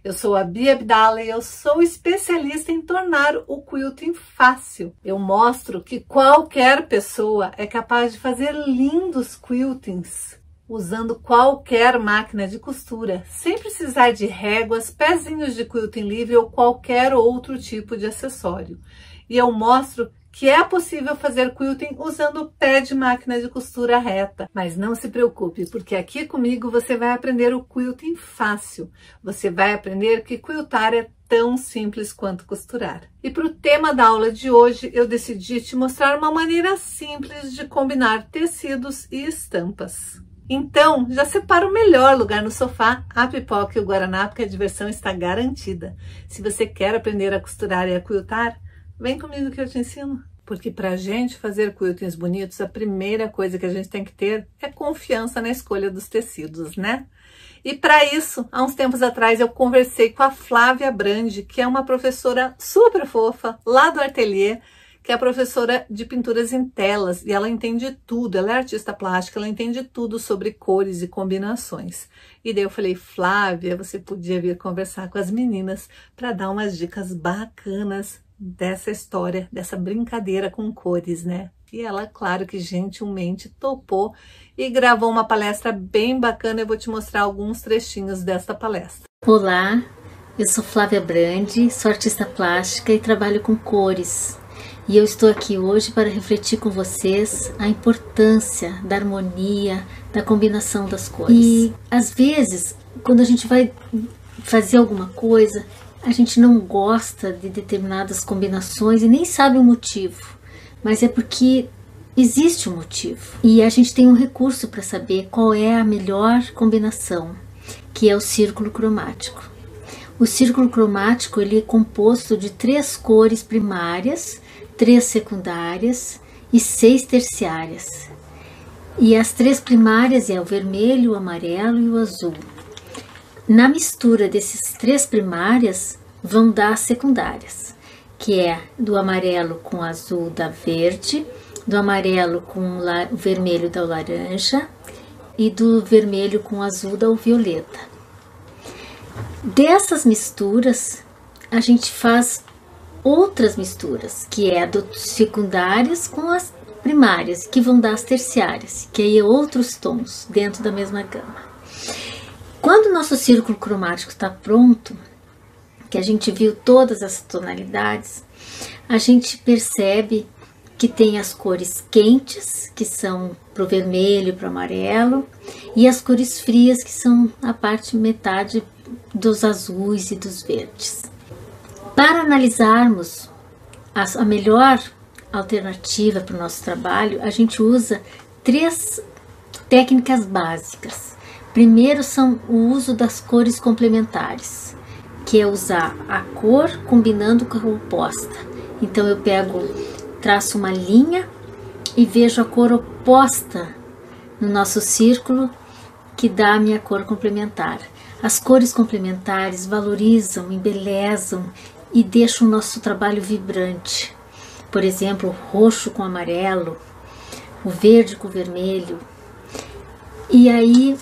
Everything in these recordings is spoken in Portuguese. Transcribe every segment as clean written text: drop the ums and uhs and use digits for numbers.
Eu sou a Bia Abdala e eu sou especialista em tornar o quilting fácil. Eu mostro que qualquer pessoa é capaz de fazer lindos quiltings usando qualquer máquina de costura, sem precisar de réguas, pezinhos de quilting livre ou qualquer outro tipo de acessório. E eu mostro que é possível fazer quilting usando o pé de máquina de costura reta. Mas não se preocupe, porque aqui comigo você vai aprender o quilting fácil. Você vai aprender que quiltar é tão simples quanto costurar. E para o tema da aula de hoje, eu decidi te mostrar uma maneira simples de combinar tecidos e estampas. Então, já separa o melhor lugar no sofá, a pipoca e o guaraná, porque a diversão está garantida. Se você quer aprender a costurar e a quiltar, vem comigo que eu te ensino. Porque para a gente fazer quiltings bonitos, a primeira coisa que a gente tem que ter é confiança na escolha dos tecidos, né? E para isso, há uns tempos atrás, eu conversei com a Flávia Brandi, que é uma professora super fofa lá do Ateliê, que é a professora de pinturas em telas, e ela entende tudo, ela é artista plástica, ela entende tudo sobre cores e combinações. E daí eu falei, Flávia, você podia vir conversar com as meninas para dar umas dicas bacanas dessa história, dessa brincadeira com cores, né? E ela, claro que gentilmente topou e gravou uma palestra bem bacana. Eu vou te mostrar alguns trechinhos dessa palestra. Olá, eu sou Flávia Brandi, sou artista plástica e trabalho com cores. E eu estou aqui hoje para refletir com vocês a importância da harmonia, da combinação das cores. E às vezes, quando a gente vai fazer alguma coisa, a gente não gosta de determinadas combinações e nem sabe o motivo, mas é porque existe um motivo. E a gente tem um recurso para saber qual é a melhor combinação, que é o círculo cromático. O círculo cromático ele é composto de 3 cores primárias, 3 secundárias e 6 terciárias. E as 3 primárias é o vermelho, o amarelo e o azul. Na mistura desses 3 primárias vão dar as secundárias, que é do amarelo com azul da verde, do amarelo com o vermelho da laranja e do vermelho com azul da violeta. Dessas misturas a gente faz outras misturas, que é dos secundárias com as primárias, que vão dar as terciárias, que aí é outros tons dentro da mesma gama. Quando o nosso círculo cromático está pronto, que a gente viu todas as tonalidades, a gente percebe que tem as cores quentes, que são para o vermelho e para o amarelo, e as cores frias, que são a parte metade dos azuis e dos verdes. Para analisarmos a melhor alternativa para o nosso trabalho, a gente usa 3 técnicas básicas. Primeiro são o uso das cores complementares, que é usar a cor combinando com a oposta. Então eu traço uma linha e vejo a cor oposta no nosso círculo, que dá a minha cor complementar. As cores complementares valorizam, embelezam e deixam o nosso trabalho vibrante. Por exemplo, o roxo com amarelo, o verde com vermelho. E aí,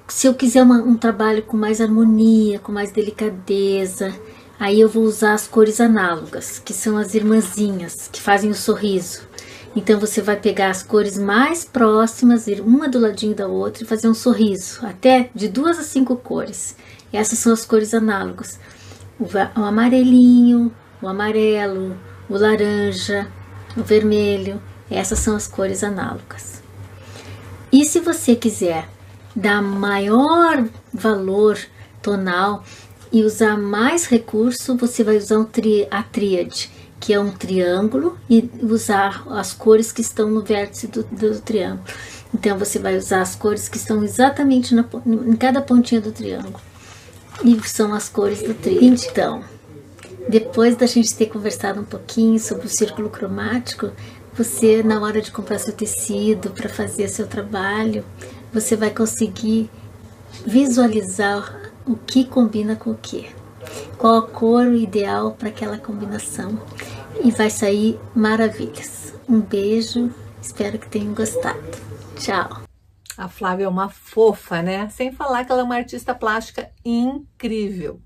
se eu quiser um trabalho com mais harmonia, com mais delicadeza, aí eu vou usar as cores análogas, que são as irmãzinhas, que fazem o sorriso. Então você vai pegar as cores mais próximas, ir uma do ladinho da outra e fazer um sorriso, até de 2 a 5 cores. Essas são as cores análogas. O amarelinho, o amarelo, o laranja, o vermelho, essas são as cores análogas. E se você quiser dar maior valor tonal e usar mais recurso, você vai usar a tríade, que é um triângulo, e usar as cores que estão no vértice do triângulo. Então você vai usar as cores que estão exatamente em cada pontinha do triângulo, e são as cores do tríade. Então, depois da gente ter conversado um pouquinho sobre o círculo cromático, você, na hora de comprar seu tecido para fazer seu trabalho, você vai conseguir visualizar o que combina com o que, qual a cor ideal para aquela combinação, e vai sair maravilhas. Um beijo, espero que tenham gostado. Tchau! A Flávia é uma fofa, né? Sem falar que ela é uma artista plástica incrível.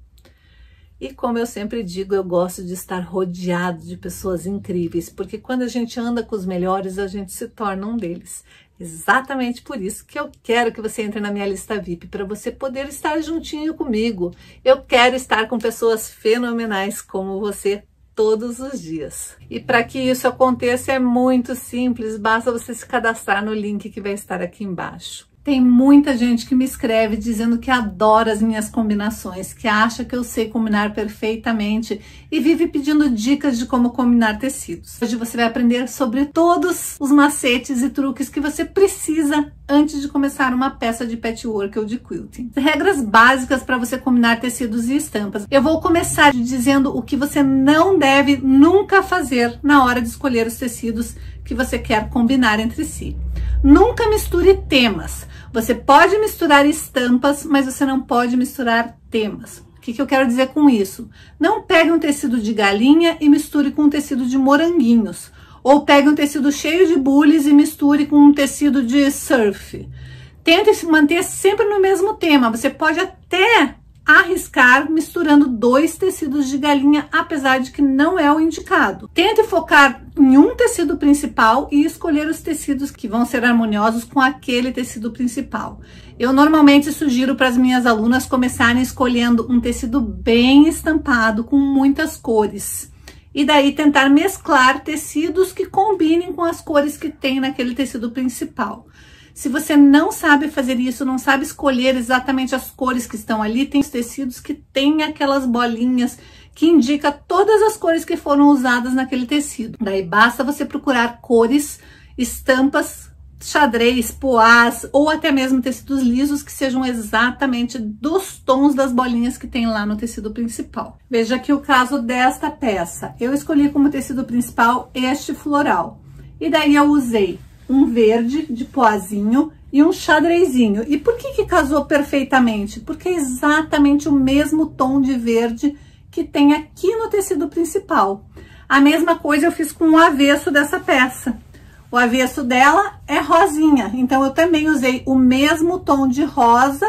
E como eu sempre digo, eu gosto de estar rodeado de pessoas incríveis, porque quando a gente anda com os melhores, a gente se torna um deles. Exatamente por isso que eu quero que você entre na minha lista VIP, para você poder estar juntinho comigo. Eu quero estar com pessoas fenomenais como você todos os dias. E para que isso aconteça é muito simples, basta você se cadastrar no link que vai estar aqui embaixo. Tem muita gente que me escreve dizendo que adora as minhas combinações, que acha que eu sei combinar perfeitamente e vive pedindo dicas de como combinar tecidos. Hoje você vai aprender sobre todos os macetes e truques que você precisa antes de começar uma peça de patchwork ou de quilting. Regras básicas para você combinar tecidos e estampas. Eu vou começar dizendo o que você não deve nunca fazer na hora de escolher os tecidos que você quer combinar entre si. Nunca misture temas. Você pode misturar estampas, mas você não pode misturar temas. O que eu quero dizer com isso? Não pegue um tecido de galinha e misture com um tecido de moranguinhos. Ou pegue um tecido cheio de bules e misture com um tecido de surf. Tente se manter sempre no mesmo tema. Você pode até arriscar misturando 2 tecidos de galinha, apesar de que não é o indicado. Tente focar em um tecido principal e escolher os tecidos que vão ser harmoniosos com aquele tecido principal. Eu normalmente sugiro para as minhas alunas começarem escolhendo um tecido bem estampado, com muitas cores. E daí tentar mesclar tecidos que combinem com as cores que tem naquele tecido principal. Se você não sabe fazer isso, não sabe escolher exatamente as cores que estão ali, tem os tecidos que tem aquelas bolinhas que indica todas as cores que foram usadas naquele tecido. Daí basta você procurar cores, estampas, xadrez, poás ou até mesmo tecidos lisos que sejam exatamente dos tons das bolinhas que tem lá no tecido principal. Veja aqui o caso desta peça. Eu escolhi como tecido principal este floral. E daí eu usei um verde de poazinho e um xadrezinho. E por que casou perfeitamente? Porque é exatamente o mesmo tom de verde que tem aqui no tecido principal. A mesma coisa eu fiz com o avesso dessa peça. O avesso dela é rosinha, então eu também usei o mesmo tom de rosa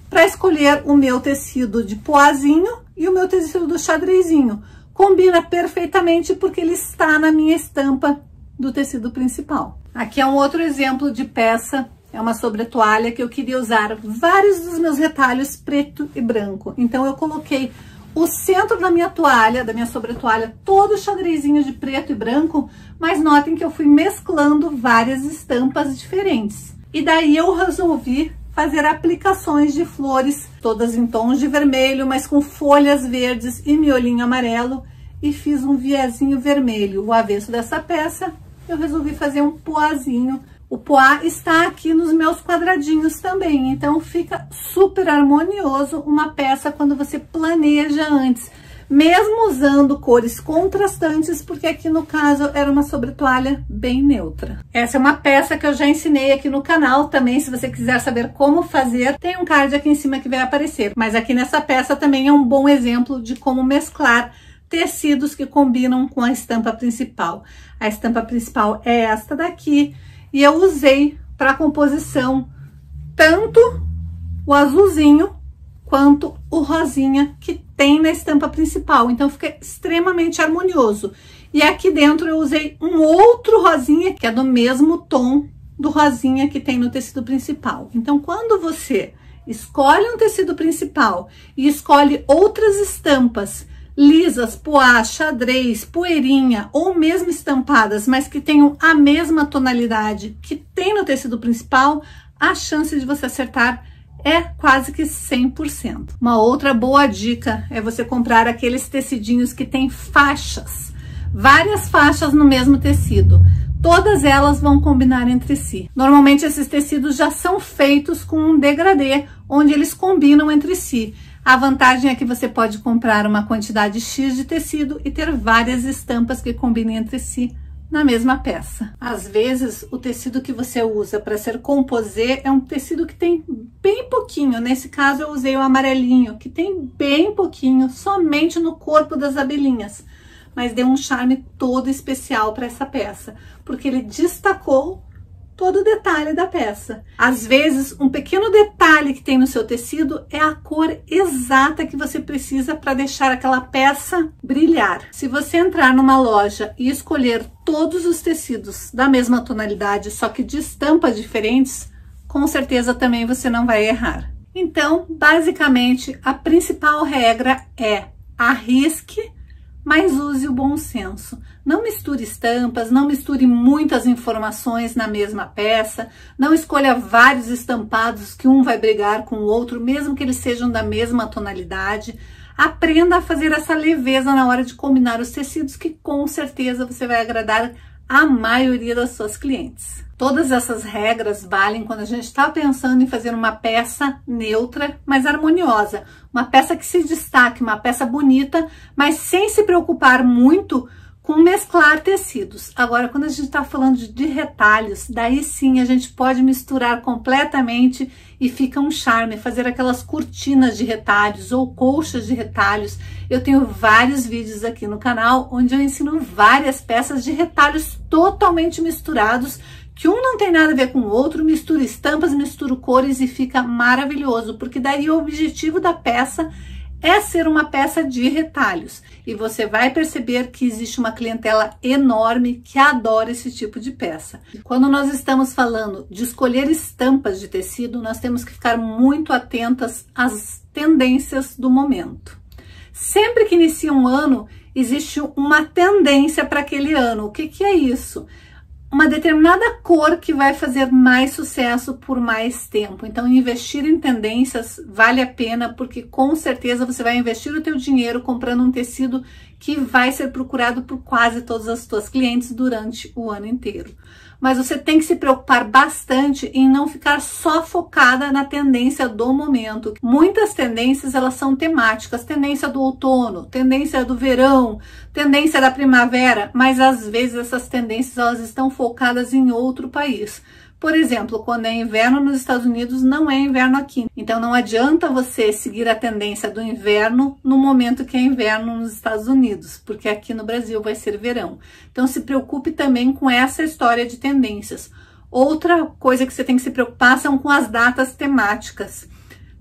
para escolher o meu tecido de poazinho e o meu tecido do xadrezinho. Combina perfeitamente porque ele está na minha estampa do tecido principal. Aqui é um outro exemplo de peça, é uma sobretoalha que eu queria usar vários dos meus retalhos preto e branco. Então eu coloquei o centro da minha toalha, da minha sobretoalha, todo xadrezinho de preto e branco, mas notem que eu fui mesclando várias estampas diferentes. E daí eu resolvi fazer aplicações de flores, todas em tons de vermelho, mas com folhas verdes e miolinho amarelo, e fiz um viezinho vermelho. O avesso dessa peça, eu resolvi fazer um poazinho. O poá está aqui nos meus quadradinhos também, então fica super harmonioso uma peça quando você planeja antes, mesmo usando cores contrastantes, porque aqui no caso era uma sobretoalha bem neutra. Essa é uma peça que eu já ensinei aqui no canal também, se você quiser saber como fazer, tem um card aqui em cima que vai aparecer. Mas aqui nessa peça também é um bom exemplo de como mesclar tecidos que combinam com a estampa principal. A estampa principal é esta daqui, e eu usei para composição tanto o azulzinho quanto o rosinha que tem na estampa principal. Então fica extremamente harmonioso. E aqui dentro eu usei um outro rosinha que é do mesmo tom do rosinha que tem no tecido principal. Então quando você escolhe um tecido principal e escolhe outras estampas lisas, poá, xadrez, poeirinha ou mesmo estampadas, mas que tenham a mesma tonalidade que tem no tecido principal, a chance de você acertar é quase que 100%. Uma outra boa dica é você comprar aqueles tecidinhos que tem faixas, várias faixas no mesmo tecido. Todas elas vão combinar entre si. Normalmente esses tecidos já são feitos com um degradê, onde eles combinam entre si. A vantagem é que você pode comprar uma quantidade X de tecido e ter várias estampas que combinem entre si na mesma peça. Às vezes, o tecido que você usa para ser composê é um tecido que tem bem pouquinho. Nesse caso, eu usei o amarelinho, que tem bem pouquinho, somente no corpo das abelhinhas. Mas deu um charme todo especial para essa peça, porque ele destacou todo o detalhe da peça. Às vezes, um pequeno detalhe que tem no seu tecido é a cor exata que você precisa para deixar aquela peça brilhar. Se você entrar numa loja e escolher todos os tecidos da mesma tonalidade, só que de estampas diferentes, com certeza também você não vai errar. Então, basicamente, a principal regra é: arrisque, mas use o bom senso. Não misture estampas, não misture muitas informações na mesma peça, não escolha vários estampados que um vai brigar com o outro, mesmo que eles sejam da mesma tonalidade. Aprenda a fazer essa leveza na hora de combinar os tecidos, que com certeza você vai agradar a maioria das suas clientes. Todas essas regras valem quando a gente está pensando em fazer uma peça neutra, mas harmoniosa. Uma peça que se destaque, uma peça bonita, mas sem se preocupar muito com mesclar tecidos. Agora, quando a gente está falando de retalhos, daí sim a gente pode misturar completamente e fica um charme, fazer aquelas cortinas de retalhos ou colchas de retalhos. Eu tenho vários vídeos aqui no canal onde eu ensino várias peças de retalhos totalmente misturados, que um não tem nada a ver com o outro, mistura estampas, mistura cores e fica maravilhoso, porque daí o objetivo da peça é ser uma peça de retalhos. E você vai perceber que existe uma clientela enorme que adora esse tipo de peça. Quando nós estamos falando de escolher estampas de tecido, nós temos que ficar muito atentas às tendências do momento. Sempre que inicia um ano, existe uma tendência para aquele ano. O que é isso? Uma determinada cor que vai fazer mais sucesso por mais tempo. Então, investir em tendências vale a pena, porque com certeza você vai investir o teu dinheiro comprando um tecido que vai ser procurado por quase todas as tuas clientes durante o ano inteiro. Mas você tem que se preocupar bastante em não ficar só focada na tendência do momento. Muitas tendências, elas são temáticas, tendência do outono, tendência do verão, tendência da primavera, mas às vezes essas tendências elas estão focadas em outro país. Por exemplo, quando é inverno nos Estados Unidos, não é inverno aqui. Então não adianta você seguir a tendência do inverno no momento que é inverno nos Estados Unidos, porque aqui no Brasil vai ser verão. Então se preocupe também com essa história de tendências. Outra coisa que você tem que se preocupar são com as datas temáticas.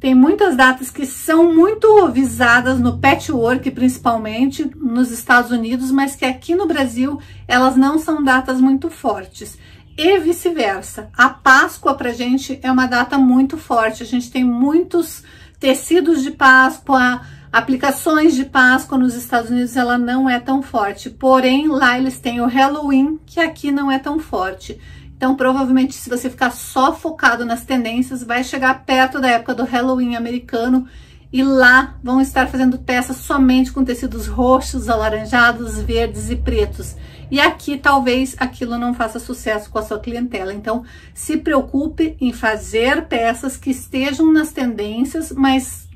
Tem muitas datas que são muito visadas no patchwork, principalmente nos Estados Unidos, mas que aqui no Brasil elas não são datas muito fortes. E vice-versa. A Páscoa pra gente é uma data muito forte. A gente tem muitos tecidos de Páscoa, aplicações de Páscoa. Nos Estados Unidos ela não é tão forte. Porém, lá eles têm o Halloween, que aqui não é tão forte. Então, provavelmente, se você ficar só focado nas tendências, vai chegar perto da época do Halloween americano e lá vão estar fazendo peças somente com tecidos roxos, alaranjados, verdes e pretos. E aqui talvez aquilo não faça sucesso com a sua clientela. Então, se preocupe em fazer peças que estejam nas tendências, mas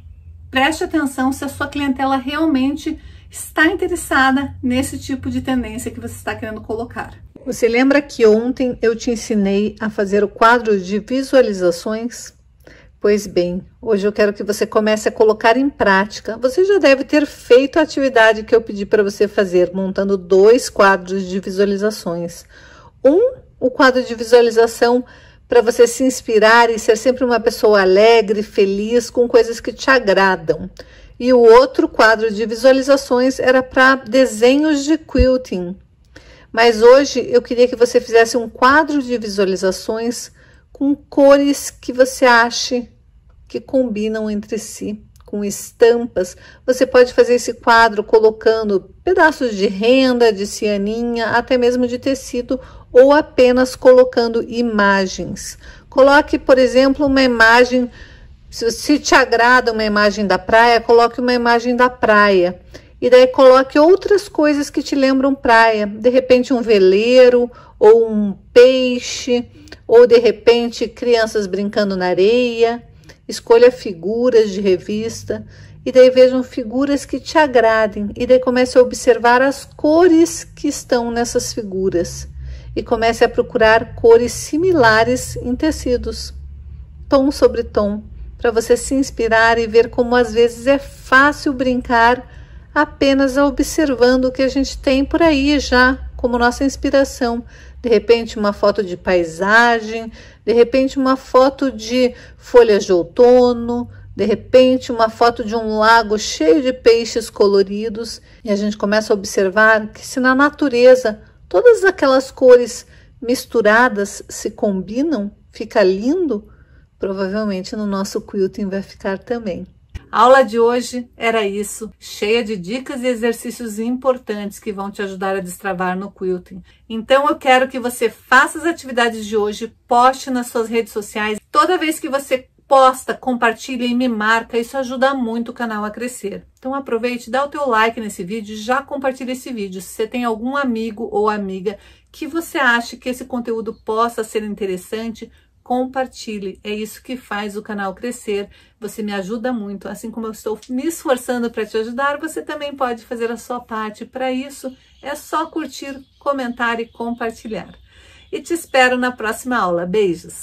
preste atenção se a sua clientela realmente está interessada nesse tipo de tendência que você está querendo colocar. Você lembra que ontem eu te ensinei a fazer o quadro de visualizações? Pois bem, hoje eu quero que você comece a colocar em prática. Você já deve ter feito a atividade que eu pedi para você fazer, montando 2 quadros de visualizações. O quadro de visualização para você se inspirar e ser sempre uma pessoa alegre, feliz, com coisas que te agradam. E o outro quadro de visualizações era para desenhos de quilting. Mas hoje eu queria que você fizesse um quadro de visualizações com cores que você ache que combinam entre si, com estampas. Você pode fazer esse quadro colocando pedaços de renda, de cianinha, até mesmo de tecido, ou apenas colocando imagens. Coloque, por exemplo, uma imagem, se te agrada uma imagem da praia, coloque uma imagem da praia. E daí coloque outras coisas que te lembram praia, de repente um veleiro, ou um peixe, ou de repente crianças brincando na areia. Escolha figuras de revista e daí vejam figuras que te agradem e daí comece a observar as cores que estão nessas figuras e comece a procurar cores similares em tecidos, tom sobre tom, para você se inspirar e ver como às vezes é fácil brincar apenas observando o que a gente tem por aí já como nossa inspiração. de repente uma foto de paisagem, de repente uma foto de folhas de outono, de repente uma foto de um lago cheio de peixes coloridos, e a gente começa a observar que se na natureza todas aquelas cores misturadas se combinam, fica lindo, provavelmente no nosso quilting vai ficar também. A aula de hoje era isso, cheia de dicas e exercícios importantes que vão te ajudar a destravar no quilting. Então eu quero que você faça as atividades de hoje, poste nas suas redes sociais. Toda vez que você posta, compartilha e me marca, isso ajuda muito o canal a crescer. Então aproveite, dá o teu like nesse vídeo, já compartilha esse vídeo. Se você tem algum amigo ou amiga que você acha que esse conteúdo possa ser interessante, compartilhe, é isso que faz o canal crescer, você me ajuda muito, assim como eu estou me esforçando para te ajudar, você também pode fazer a sua parte. Para isso, é só curtir, comentar e compartilhar. E te espero na próxima aula. Beijos!